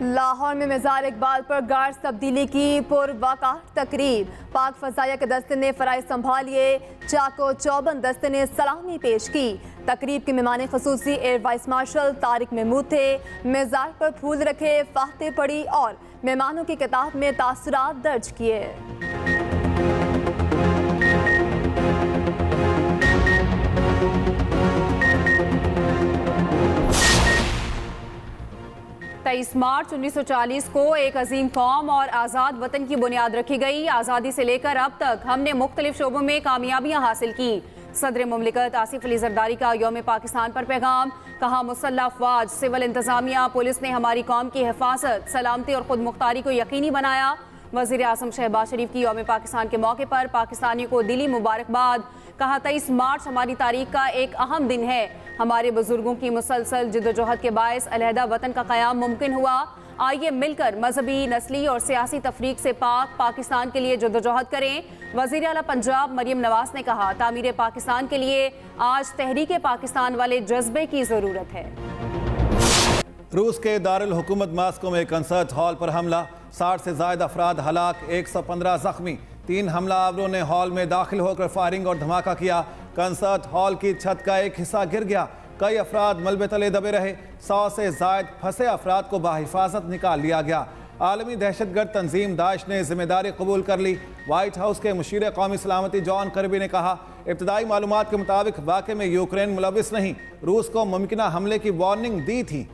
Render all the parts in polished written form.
لاہور میں مزار اقبال پر گارڈز تبدیلی کی پروقار تقریب، پاک فضائیہ کے دستے نے فرائض سنبھالیے، چاکو چوبند دستے نے سلامی پیش کی۔ تقریب کے مہمان خصوصی air vice marshal Tariq Mahmood تھے۔ مزار پر پھول رکھے، فاتحہ پڑھی اور مہمانوں کی کتاب میں تاثرات درج کیے۔ 23 مارچ 1940 کو ایک عظیم قوم اور آزاد وطن کی بنیاد رکھی گئی۔ آزادی سے لے کر اب تک ہم نے مختلف شعبوں میں کامیابیاں حاصل کی۔ صدر مملکت آصف علی زرداری کا یوم پاکستان پر پیغام، کہا مسلح افواج، سول انتظامیہ، پولیس نے ہماری قوم کی حفاظت، سلامتی اور خود مختاری کو یقینی بنایا۔ وزیر اعظم شہباز شریف کی یوم پاکستان کے موقع پر پاکستانیوں کو دلی مبارکباد، کہا 23 مارچ ہماری تاریخ کا ایک اہم دن ہے۔ ہمارے بزرگوں کی مسلسل جدوجہد کے باعث علیحدہ وطن کا قیام ممکن ہوا۔ آئیے مل کر مذہبی، نسلی اور سیاسی تفریق سے پاک پاکستان کے لیے جدوجہد کریں۔ وزیر اعلیٰ پنجاب مریم نواز نے کہا تعمیر پاکستان کے لیے آج تحریک پاکستان والے جذبے کی ضرورت ہے۔ روس کے دارالحکومت ماسکو میں کنسرٹ ہال پر حملہ، 60 سے زائد افراد ہلاک، 115 زخمی۔ 3 حملہ آوروں نے ہال میں داخل ہو کر فائرنگ اور دھماکہ کیا۔ کنسرٹ ہال کی چھت کا ایک حصہ گر گیا، کئی افراد ملبے تلے دبے رہے۔ 100 سے زائد پھنسے افراد کو بحفاظت نکال لیا گیا۔ عالمی دہشت گرد تنظیم داعش نے ذمہ داری قبول کر لی۔ وائٹ ہاؤس کے مشیر قومی سلامتی جان کربی نے کہا ابتدائی معلومات کے مطابق واقعے میں یوکرین ملوث نہیں، روس کو ممکنہ حملے کی وارننگ دی تھی۔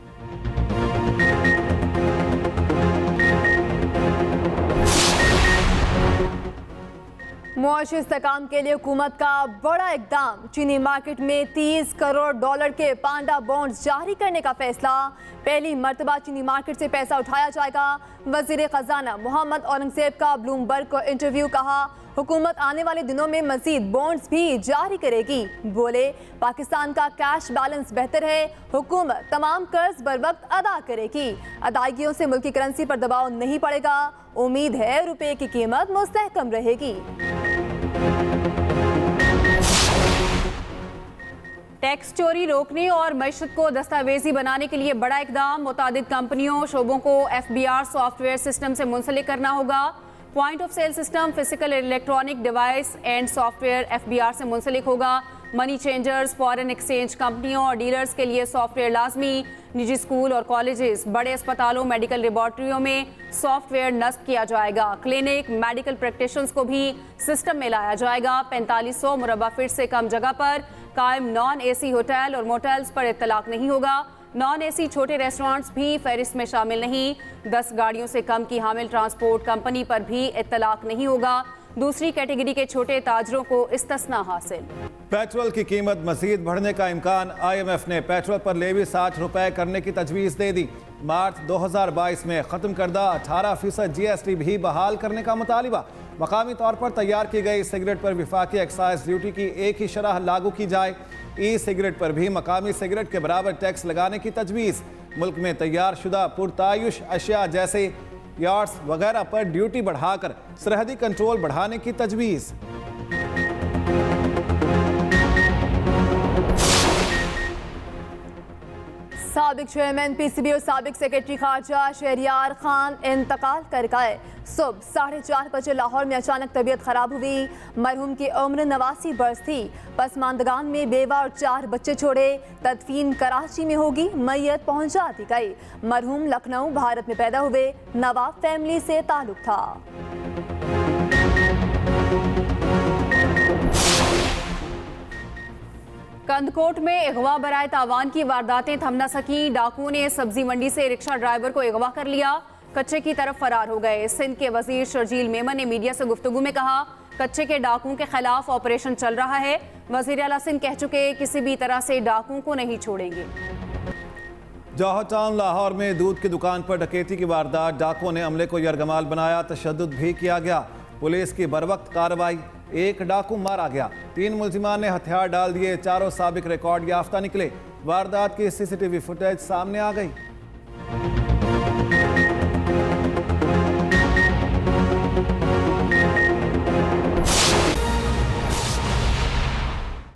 معاشی استحکام کے لیے حکومت کا بڑا اقدام، چینی مارکیٹ میں $30 کروڑ کے پانڈا بانڈز جاری کرنے کا فیصلہ۔ پہلی مرتبہ چینی مارکیٹ سے پیسہ اٹھایا جائے گا۔ وزیر خزانہ محمد اورنگزیب کا بلومبرگ کو انٹرویو، کہا حکومت آنے والے دنوں میں مزید بانڈز بھی جاری کرے گی۔ بولے پاکستان کا کیش بیلنس بہتر ہے، حکومت تمام قرض بر وقت ادا کرے گی، ادائیگیوں سے ملکی کرنسی پر دباؤ نہیں پڑے گا، امید ہے روپے کی قیمت مستحکم رہے گی۔ ٹیکس چوری روکنے اور معیشت کو دستاویزی بنانے کے لیے بڑا اقدام، متعدد کمپنیوں شعبوں کو FBR سافٹ ویئر سسٹم سے منسلک کرنا ہوگا۔ Point of sale system physical electronic device and soft where FBR سے منسلک ہوگا۔ منی چینجرز، فارن ایکسچینج کمپنیوں اور ڈیلرز کے لیے سافٹ ویئر لازمی۔ نجی اسکول اور کالجز، بڑے اسپتالوں، میڈیکل لیبارٹریوں میں سافٹ ویئر نصب کیا جائے گا۔ کلینک، میڈیکل پریکٹیشنرز کو بھی سسٹم میں لایا جائے گا۔ 4500 مربع فٹ سے کم جگہ پر قائم نان AC ہوٹل اور موٹلز پر اطلاق نہیں ہوگا۔ نان AC چھوٹے ریسٹورانٹس بھی فہرست میں شامل نہیں۔ 10 گاڑیوں سے کم کی حامل ٹرانسپورٹ کمپنی پر بھی اطلاق نہیں ہوگا۔ دوسری کیٹیگری کے چھوٹے تاجروں کو استثناء حاصل۔ پیٹرول کی قیمت مزید بڑھنے کا امکان، IMF نے پیٹرول پر لیوی 60 روپے کرنے کی تجویز دے دی۔ مارچ 2022 میں ختم کردہ 18% GST بھی بحال کرنے کا مطالبہ۔ مقامی طور پر تیار کی گئی سگریٹ پر وفاقی ایکسائز ڈیوٹی کی ایک ہی شرح لاگو کی جائے۔ ای سگریٹ پر بھی مقامی سگریٹ کے برابر ٹیکس لگانے کی تجویز۔ ملک میں تیار شدہ پرتعیش اشیاء جیسے یارڈز وغیرہ پر ڈیوٹی بڑھا کر سرحدی کنٹرول بڑھانے کی تجویز۔ سابق چیئرمین PCB اور سابق سیکرٹری خارجہ شہریار خان انتقال کر گئے۔ صبح 4:30 بجے لاہور میں اچانک طبیعت خراب ہوئی۔ مرحوم کی عمر 89 برس تھی۔ پسماندگان میں بیوہ اور 4 بچے چھوڑے۔ تدفین کراچی میں ہوگی، میت پہنچا دی گئی۔ مرحوم لکھنؤ، بھارت میں پیدا ہوئے، نواب فیملی سے تعلق تھا۔ کندکوٹ میں اغوا برائے تاوان کی وارداتیں تھم نہ سکیں۔ ڈاکوؤں نے سبزی منڈی سے رکشہ ڈرائیور کو اغوا کر لیا، کچے کی طرف فرار ہو گئے۔ سندھ کے وزیر شرجیل میمن نے میڈیا سے گفتگو میں کہا کچے کے ڈاکوؤں کے خلاف آپریشن چل رہا ہے۔ وزیر اعلیٰ سندھ کہہ چکے کسی بھی طرح سے ڈاکوؤں کو نہیں چھوڑیں گے۔ جوہر ٹاؤن لاہور میں دودھ کی دکان پر ڈکیتی کی واردات، ڈاکوؤں نے عملے کو یرغمال بنایا، تشدد بھی کیا گیا۔ پولیس کی بروقت کارروائی، ایک ڈاکو مارا گیا، 3 ملزمان نے ہتھیار ڈال دیے، چاروں سابق ریکارڈ یافتہ نکلے۔ واردات کی CCTV فوٹیج سامنے آ گئی۔